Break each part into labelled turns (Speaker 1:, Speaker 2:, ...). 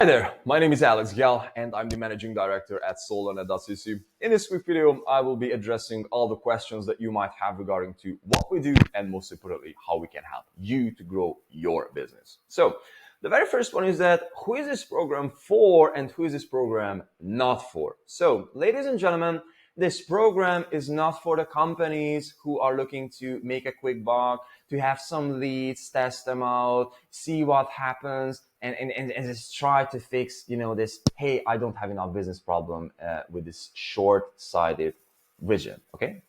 Speaker 1: Hi there, my name is Alex Gal and I'm the Managing Director at SolarNet.cc. In this quick video, I will be addressing all the questions that you might have regarding to what we do and most importantly, how we can help you to grow your business. So the very first one is that who is this program for and who is this program not for? So ladies and gentlemen, this program is not for the companies who are looking to make a quick buck, to have some leads, test them out, see what happens, and just try to fix, this, hey, I don't have enough business problem with this short-sighted vision, okay?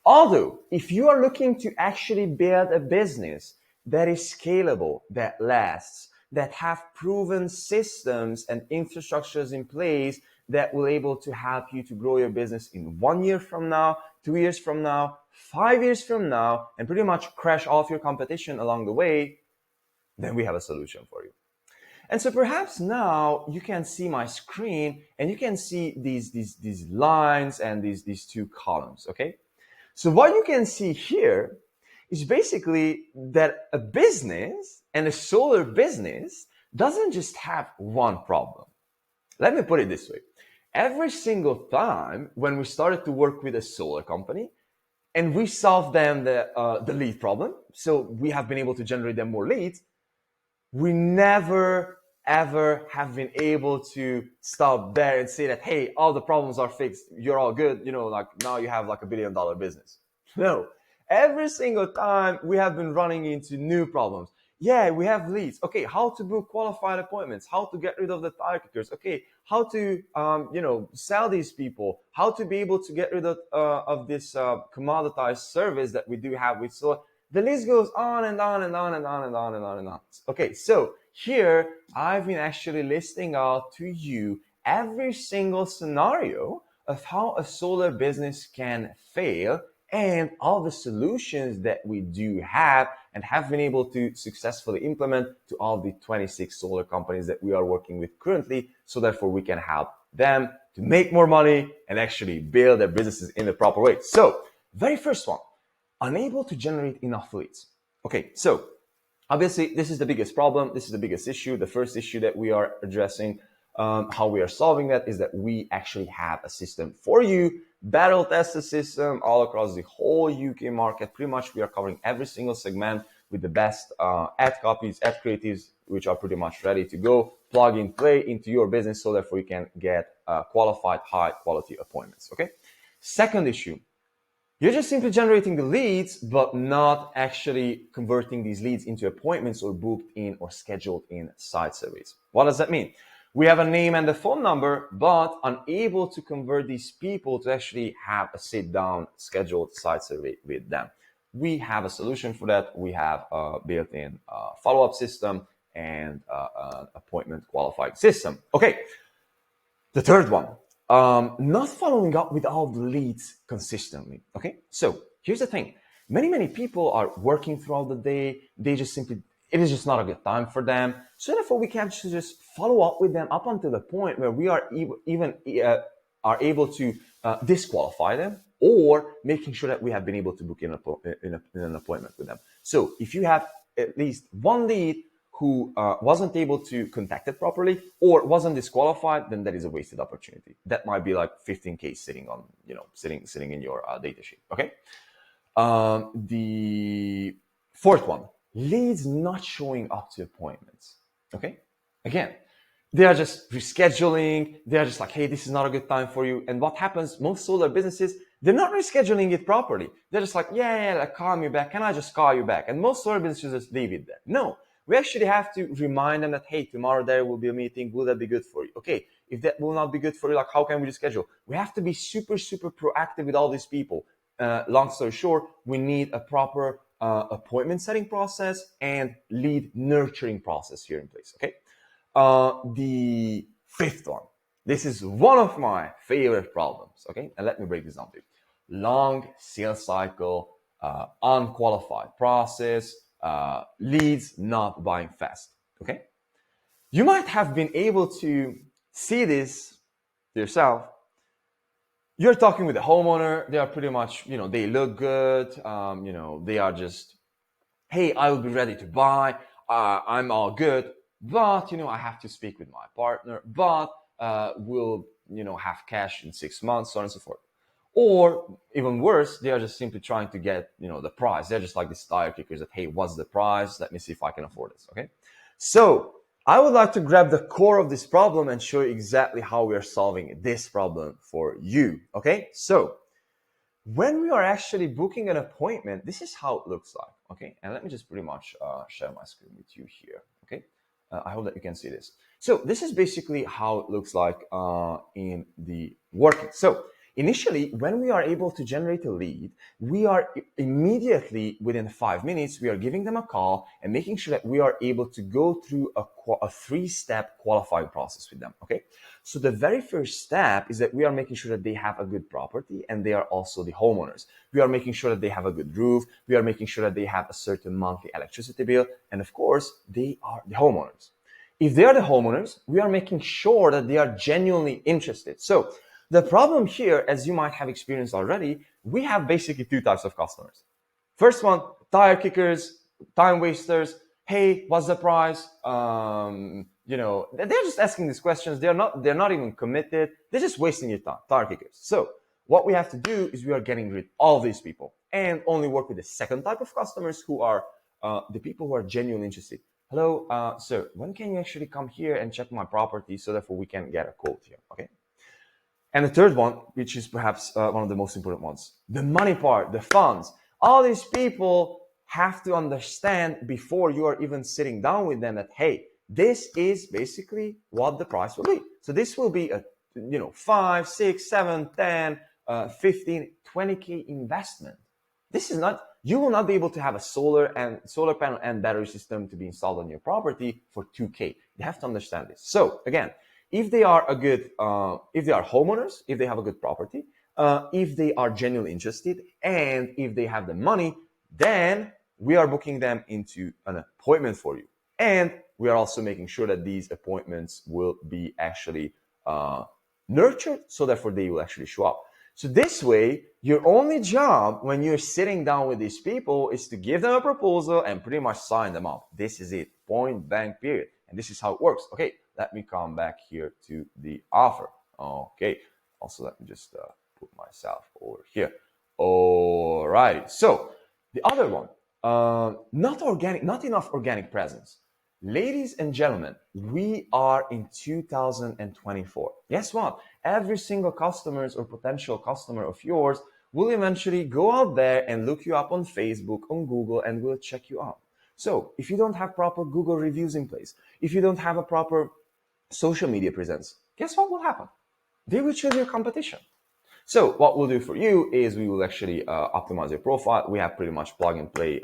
Speaker 1: Although, if you are looking to actually build a business that is scalable, that lasts, that have proven systems and infrastructures in place that will able to help you to grow your business in 1 year from now, 2 years from now, 5 years from now, and pretty much crash off your competition along the way, then we have a solution for you. And so perhaps now you can see my screen and you can see these lines and these two columns, okay? So what you can see here is basically that a business and a solar business doesn't just have one problem. Let me put it this way. Every single time when we started to work with a solar company and we solved them the lead problem, so we have been able to generate them more leads, we never ever have been able to stop there and say that, hey, all the problems are fixed, you're all good, like now you have like $1 billion business. No, every single time we have been running into new problems. Yeah, we have leads. Okay, how to book qualified appointments, how to get rid of the tire kickers. Okay, how to sell these people, how to be able to get rid of this commoditized service that we do have with solar. The list goes on and on and on and on and on and on and on. Okay, so here I've been actually listing out to you every single scenario of how a solar business can fail and all the solutions that we do have and have been able to successfully implement to all the 26 solar companies that we are working with currently. So therefore we can help them to make more money and actually build their businesses in the proper way. So very first one, unable to generate enough leads. Okay, so obviously this is the biggest problem. This is the biggest issue. The first issue that we are addressing, how we are solving that is that we actually have a system for you, battle tested system all across the whole UK market. Pretty much we are covering every single segment with the best ad copies, ad creatives, which are pretty much ready to go, plug and play into your business so therefore you can get qualified, high quality appointments, okay? Second issue, you're just simply generating the leads, but not actually converting these leads into appointments or booked in or scheduled in site surveys. What does that mean? We have a name and a phone number, but unable to convert these people to actually have a sit-down scheduled site survey with them. We have a solution for that. We have a built-in follow-up system and an appointment qualifying system. Okay, the third one. Not following up with all the leads consistently. Okay, so here's the thing. Many people are working throughout the day. They just simply, it is just not a good time for them. So therefore, we can just follow up with them up until the point where we are even are able to disqualify them or making sure that we have been able to book in an appointment with them. So if you have at least one lead who wasn't able to contact it properly or wasn't disqualified, then that is a wasted opportunity. That might be like 15K sitting on, sitting in your data sheet. Okay. The fourth one, leads not showing up to appointments. Okay. Again, they are just rescheduling. They are just like, hey, this is not a good time for you. And what happens? Most solar businesses, they're not rescheduling it properly. They're just like, yeah, call me back. Can I just call you back? And most solar businesses just leave it there. No. We actually have to remind them that, hey, tomorrow there will be a meeting. Will that be good for you? Okay, if that will not be good for you, like how can we reschedule? We have to be super proactive with all these people. Long story short, we need a proper appointment setting process and lead nurturing process here in place, okay? The fifth one. This is one of my favorite problems, okay? And let me break this down to you. Long sales cycle, unqualified process, leads not buying fast. Okay, you might have been able to see this yourself. You're talking with a homeowner. They are pretty much, they look good. They are just, hey, I will be ready to buy. I'm all good. but I have to speak with my partner, but we'll have cash in 6 months, so on and so forth. Or even worse, they are just simply trying to get the price. They're just like these tire kickers that, hey, what's the price? Let me see if I can afford this. Okay, so I would like to grab the core of this problem and show you exactly how we are solving this problem for you. Okay, so when we are actually booking an appointment, this is how it looks like. Okay, and let me just pretty much share my screen with you here. Okay, I hope that you can see this. So this is basically how it looks like in the working. So initially, when we are able to generate a lead, we are immediately within 5 minutes, we are giving them a call and making sure that we are able to go through a three-step qualifying process with them. Okay, so the very first step is that we are making sure that they have a good property and they are also the homeowners. We are making sure that they have a good roof. We are making sure that they have a certain monthly electricity bill. And of course, they are the homeowners. If they are the homeowners, we are making sure that they are genuinely interested. So the problem here, as you might have experienced already, we have basically two types of customers. First one, tire kickers, time wasters. Hey, what's the price? They're just asking these questions. They're not even committed. They're just wasting your time, tire kickers. So what we have to do is we are getting rid of all these people and only work with the second type of customers, who are the people who are genuinely interested. Hello, sir, when can you actually come here and check my property so therefore we can get a quote here? Okay. And the third one, which is perhaps one of the most important ones, the money part, the funds. All these people have to understand before you are even sitting down with them that, hey, this is basically what the price will be. So this will be a 5, 6, 7, 10, 15, 20K investment. This is not, you will not be able to have a solar panel and battery system to be installed on your property for 2K. You have to understand this. So again, if they are if they are homeowners, if they have a good property, if they are genuinely interested, and if they have the money, then we are booking them into an appointment for you. And we are also making sure that these appointments will be actually nurtured, so therefore they will actually show up. So this way, your only job when you're sitting down with these people is to give them a proposal and pretty much sign them up. This is it, point blank, period. And this is how it works. Okay, let me come back here to the offer. Okay, also let me just put myself over here. All right, so the other one, not enough organic presence. Ladies and gentlemen, we are in 2024. Guess what? Every single customer or potential customer of yours will eventually go out there and look you up on Facebook, on Google, and will check you out. So if you don't have proper Google reviews in place, if you don't have a proper social media presence, guess what will happen? They will choose your competition. So what we'll do for you is we will actually optimize your profile. We have pretty much plug and play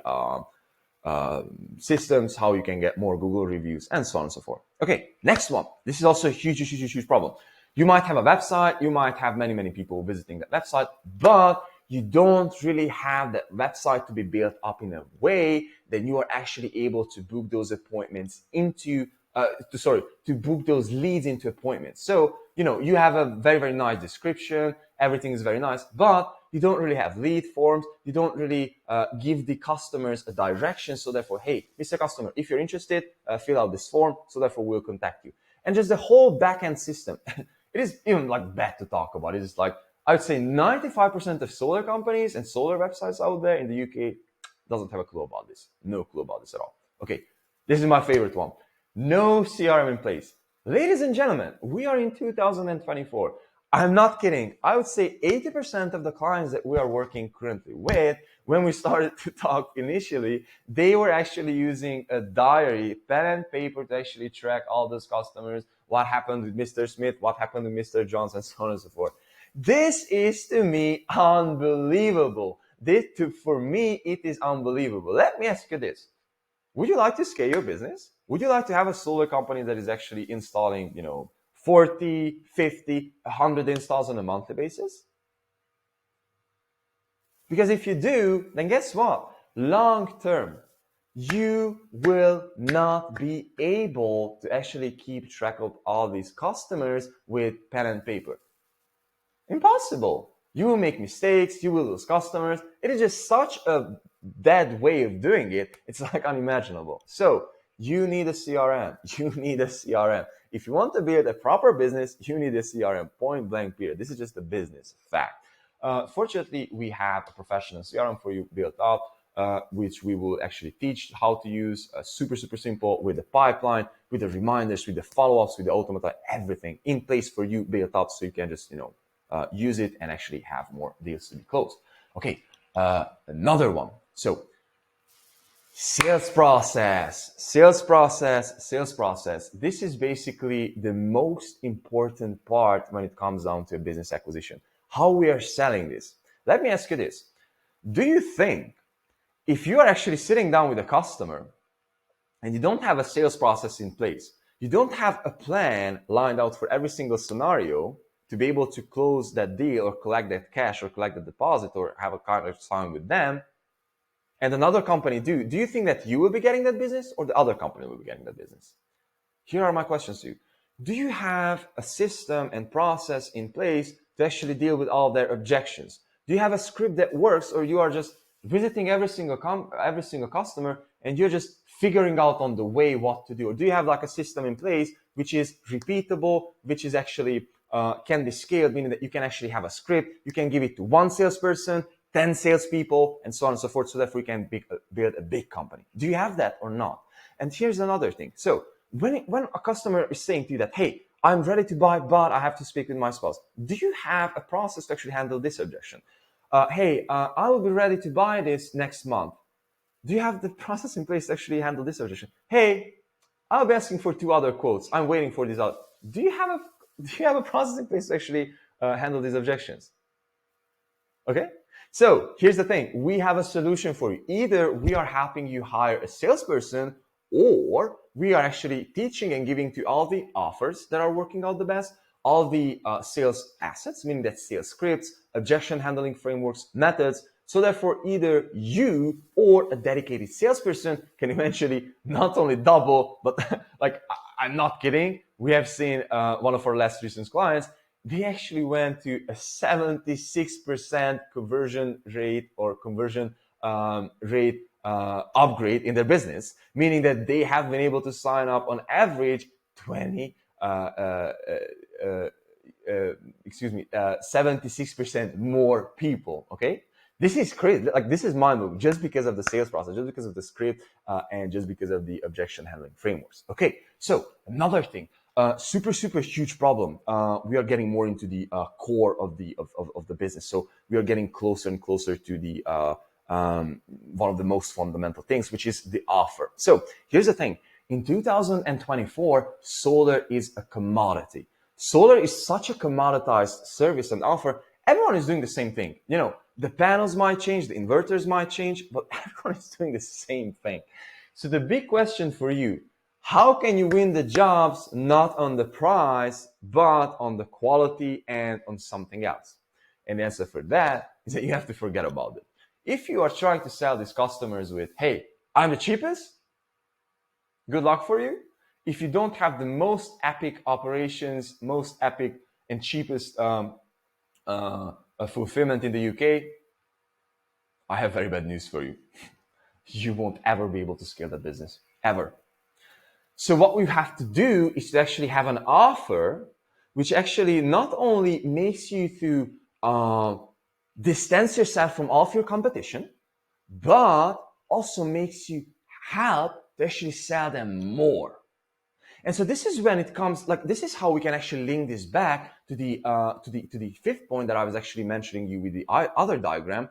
Speaker 1: systems, how you can get more Google reviews, and so on and so forth. Okay, next one. This is also a huge problem. You might have a website, you might have many people visiting that website, but you don't really have that website to be built up in a way that you are actually able to book those appointments into to book those leads into appointments. So, you have a very nice description, everything is very nice, but you don't really have lead forms. You don't really give the customers a direction. So therefore, hey, Mr. Customer, if you're interested, fill out this form. So therefore, we'll contact you. And just the whole backend system, it is even like bad to talk about. It is like, I would say 95% of solar companies and solar websites out there in the UK doesn't have a clue about this. No clue about this at all. Okay, this is my favorite one. No CRM in place. Ladies and gentlemen, we are in 2024. I'm not kidding. I would say 80% of the clients that we are working currently with, when we started to talk initially, they were actually using a diary, pen and paper, to actually track all those customers, what happened with Mr. Smith, what happened with Mr. Jones, and so on and so forth. This is, to me, unbelievable. For me, it is unbelievable. Let me ask you this. Would you like to scale your business? Would you like to have a solar company that is actually installing, 40, 50, 100 installs on a monthly basis? Because if you do, then guess what? Long term, you will not be able to actually keep track of all these customers with pen and paper. Impossible. You will make mistakes, you will lose customers. It is just such a bad way of doing it. It's like unimaginable. So You need a CRM. You need a CRM. If you want to build a proper business, you need a CRM. Point blank period. This is just a business fact. Fortunately, we have a professional CRM for you built up, which we will actually teach how to use. Super simple, with the pipeline, with the reminders, with the follow-ups, with the automata, everything in place for you built up, so you can just use it and actually have more deals to be closed. Okay, another one. So sales process. This is basically the most important part when it comes down to a business acquisition. How we are selling this. Let me ask you this. Do you think if you are actually sitting down with a customer and you don't have a sales process in place, you don't have a plan lined out for every single scenario to be able to close that deal or collect that cash or collect the deposit or have a contract signed with them, and another company do you think that you will be getting that business or the other company will be getting that business? Here are my questions to you. Do you have a system and process in place to actually deal with all their objections? Do you have a script that works, or you are just visiting every single customer and you're just figuring out on the way what to do? Or do you have like a system in place which is repeatable, which is actually can be scaled, meaning that you can actually have a script, you can give it to one salesperson, 10 salespeople, and so on and so forth, so that we can build a big company? Do you have that or not? And here's another thing. So when a customer is saying to you that, hey, I'm ready to buy, but I have to speak with my spouse, do you have a process to actually handle this objection? Hey, I will be ready to buy this next month. Do you have the process in place to actually handle this objection? Hey, I'll be asking for 2 other quotes. I'm waiting for these out. Do you have a process in place to actually handle these objections? Okay. So here's the thing. We have a solution for you. Either we are helping you hire a salesperson, or we are actually teaching and giving to all the offers that are working out the best, all the sales assets, meaning that sales scripts, objection handling frameworks, methods. So therefore, either you or a dedicated salesperson can eventually not only double, but like, I'm not kidding. We have seen one of our last recent clients, they actually went to a 76% conversion rate or conversion rate upgrade in their business, meaning that they have been able to sign up on average 76% more people. Okay, this is crazy. Like, this is mind-blowing, just because of the sales process, just because of the script, and just because of the objection handling frameworks. Okay, so another thing. Super huge problem. We are getting more into the core of the business. So we are getting closer and closer to the one of the most fundamental things, which is the offer. So here's the thing. In 2024, solar is a commodity. Solar is such a commoditized service and offer. Everyone is doing the same thing. The panels might change, the inverters might change, but everyone is doing the same thing. So the big question for you, how can you win the jobs not on the price, but on the quality and on something else? And the answer for that is that you have to forget about it. If you are trying to sell these customers with, hey, I'm the cheapest, good luck for you. If you don't have the most epic operations, most epic and cheapest fulfillment in the UK, I have very bad news for you. You won't ever be able to scale that business, ever. So what we have to do is to actually have an offer which actually not only makes you to distance yourself from all of your competition, but also makes you help to actually sell them more. And so this is when it comes, like, this is how we can actually link this back to the 5th point that I was actually mentioning you with the other diagram,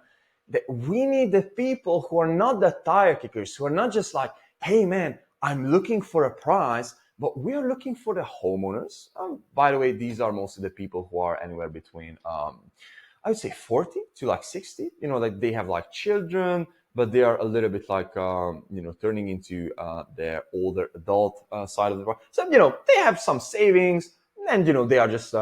Speaker 1: that we need the people who are not the tire kickers, who are not just like, hey man, I'm looking for a price, but we are looking for the homeowners. By the way, these are mostly the people who are anywhere between, I would say 40 to like 60, like they have like children, but they are a little bit like, turning into their older adult side of the world. So, they have some savings, and, they are just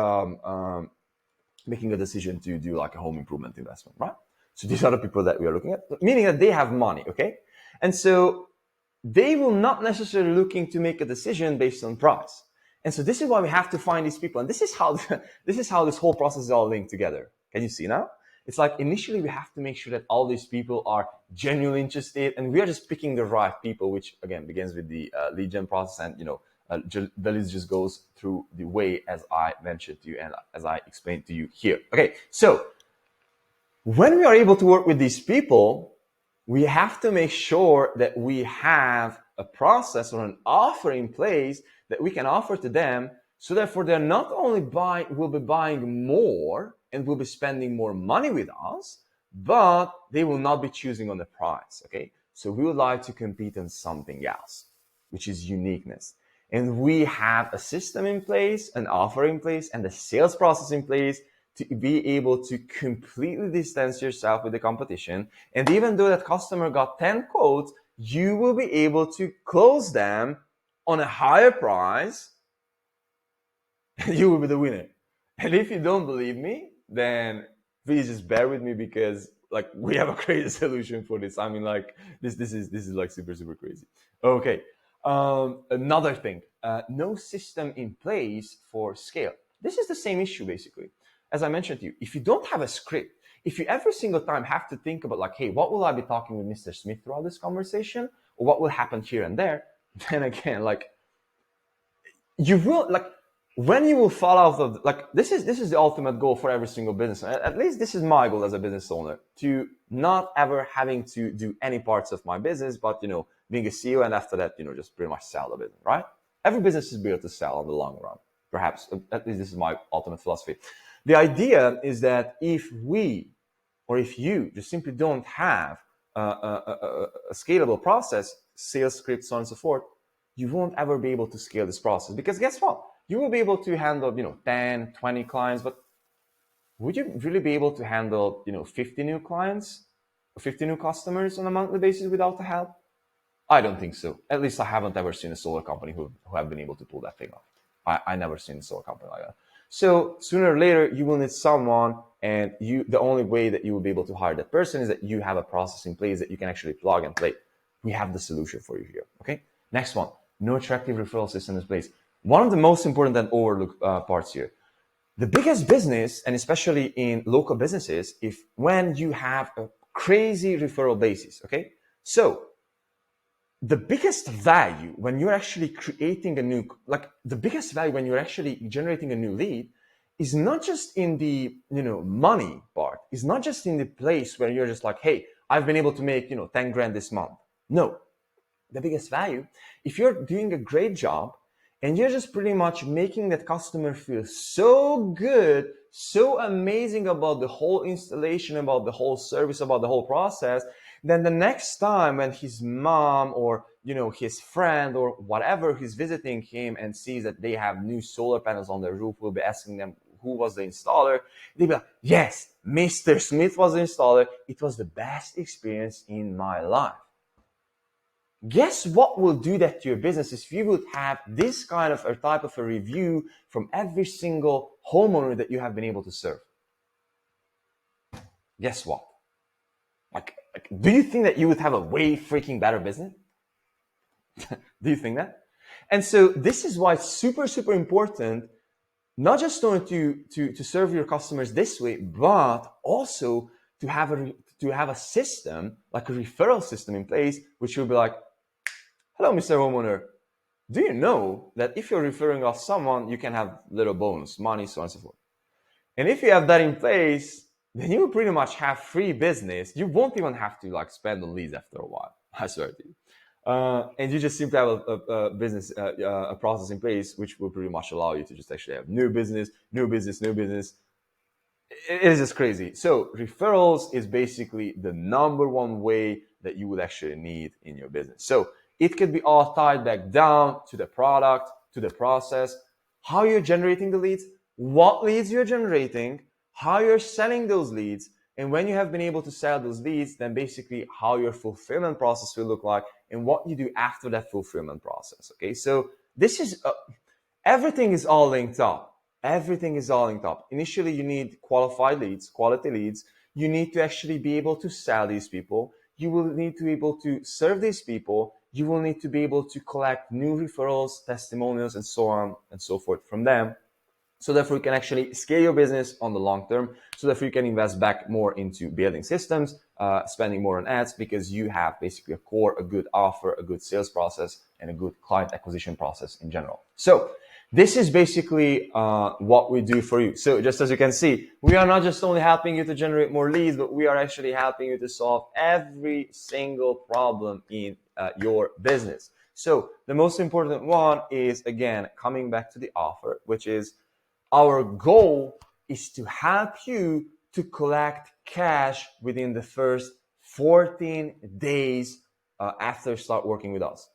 Speaker 1: making a decision to do like a home improvement investment, right? So these are the people that we are looking at, meaning that they have money, okay? And so they will not necessarily looking to make a decision based on price. And so this is why we have to find these people. And this is how this whole process is all linked together. Can you see now? It's like initially we have to make sure that all these people are genuinely interested, and we are just picking the right people, which again begins with the lead gen process, and the list just goes through the way as I mentioned to you and as I explained to you here. Okay, so when we are able to work with these people, we have to make sure that we have a process or an offer in place that we can offer to them, so therefore they're not only will be buying more and will be spending more money with us, but they will not be choosing on the price. Okay, so we would like to compete on something else, which is uniqueness. And we have a system in place, an offer in place, and a sales process in place to be able to completely distance yourself with the competition. And even though that customer got 10 quotes, you will be able to close them on a higher price, and you will be the winner. And if you don't believe me, then please just bear with me, because like we have a crazy solution for this. I mean, like this is like super crazy. Okay. Another thing, no system in place for scale. This is the same issue basically. As I mentioned to you, if you don't have a script, if you every single time have to think about like, hey, what will I be talking with Mr. Smith throughout this conversation, or what will happen here and there, then again, like you will like when you will fall out of like this is the ultimate goal for every single business. At least this is my goal as a business owner, to not ever having to do any parts of my business, but being a CEO, and after that, just pretty much sell the business, right? Every business is built to sell in the long run. Perhaps, at least this is my ultimate philosophy. The idea is that if we, or if you just simply don't have a scalable process, sales script, so on and so forth, you won't ever be able to scale this process. Because guess what? You will be able to handle, 10, 20 clients, but would you really be able to handle, 50 new clients, 50 new customers on a monthly basis without the help? I don't think so. At least I haven't ever seen a solar company who have been able to pull that thing off. I never seen a solar company like that. So sooner or later, you will need someone, and the only way that you will be able to hire that person is that you have a process in place that you can actually plug and play. We have the solution for you here. Okay. Next one, no attractive referral system in place. One of the most important and overlooked parts here. The biggest business, and especially in local businesses, if when you have a crazy referral basis. Okay. So the biggest value when you're actually creating the biggest value when you're actually generating a new lead is not just in the, money part. It's not just in the place where you're just like, hey, I've been able to make, 10 grand this month. No, the biggest value, if you're doing a great job and you're just pretty much making that customer feel so good, so amazing about the whole installation, about the whole service, about the whole process, then the next time when his mom or his friend or whatever who's visiting him and sees that they have new solar panels on their roof, will be asking them who was the installer. They'll be like, yes, Mr. Smith was the installer. It was the best experience in my life. Guess what will do that to your business if you would have this kind of a type of a review from every single homeowner that you have been able to serve? Guess what? Like, do you think that you would have a way freaking better business? Do you think that? And so this is why it's super important, not just only to serve your customers this way, but also to have a system, like a referral system in place, which will be like, hello, Mr. Homeowner. Do you know that if you're referring off someone, you can have little bonus, money, so on and so forth. And if you have that in place, then you will pretty much have free business. You won't even have to spend on leads after a while. I swear to you. And you just simply have a business, a process in place, which will pretty much allow you to just actually have new business. It is just crazy. So referrals is basically the number one way that you would actually need in your business. So it could be all tied back down to the product, to the process, how you're generating the leads, what leads you're generating, how you're selling those leads, and when you have been able to sell those leads, then basically how your fulfillment process will look like and what you do after that fulfillment process. Okay, so this is everything is all linked up. Everything is all linked up. Initially, you need qualified leads, quality leads. You need to actually be able to sell these people. You will need to be able to serve these people. You will need to be able to collect new referrals, testimonials, and so on and so forth from them. so therefore you can actually scale your business on the long term, so therefore you can invest back more into building systems, spending more on ads, because you have basically a core, a good offer, a good sales process, and a good client acquisition process in general. So this is basically what we do for you. So just as you can see, we are not just only helping you to generate more leads, but we are actually helping you to solve every single problem in your business. So the most important one is, again, coming back to the offer, which is our goal is to help you to collect cash within the first 14 days after start working with us.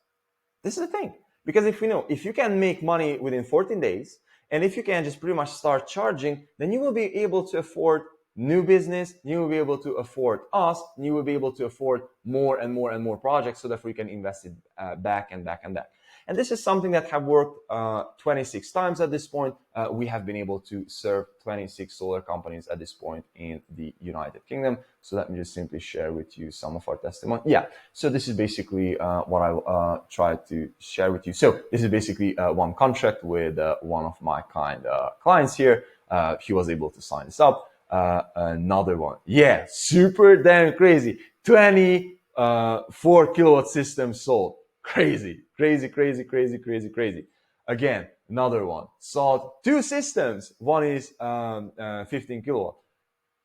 Speaker 1: This is the thing. Because if we know, if you can make money within 14 days, and if you can just pretty much start charging, then you will be able to afford new business, you will be able to afford us, and you will be able to afford more and more and more projects, so therefore you can invest it back and back and back. And this is something that have worked 26 times at this point. We have been able to serve 26 solar companies at this point in the United Kingdom. So let me just simply share with you some of our testimony. Yeah, so this is basically what I tried to share with you. So this is basically one contract with one of my clients here. He was able to sign this up. Another one. Yeah, super damn crazy. 24 kilowatt system sold. Crazy. Again, another one. Sold 2 systems. One is 15 kilowatt.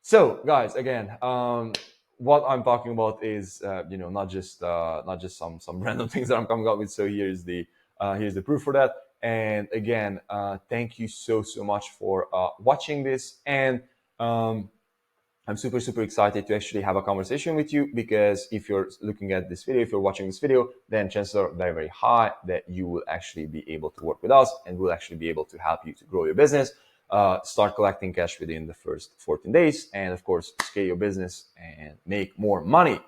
Speaker 1: So, guys, again, what I'm talking about is, not just some random things that I'm coming up with. So here's the proof for that. And again, thank you so much for watching this. And I'm super excited to actually have a conversation with you, because if you're looking at this video, if you're watching this video, then chances are very high that you will actually be able to work with us, and we'll actually be able to help you to grow your business, start collecting cash within the first 14 days, and of course, scale your business and make more money.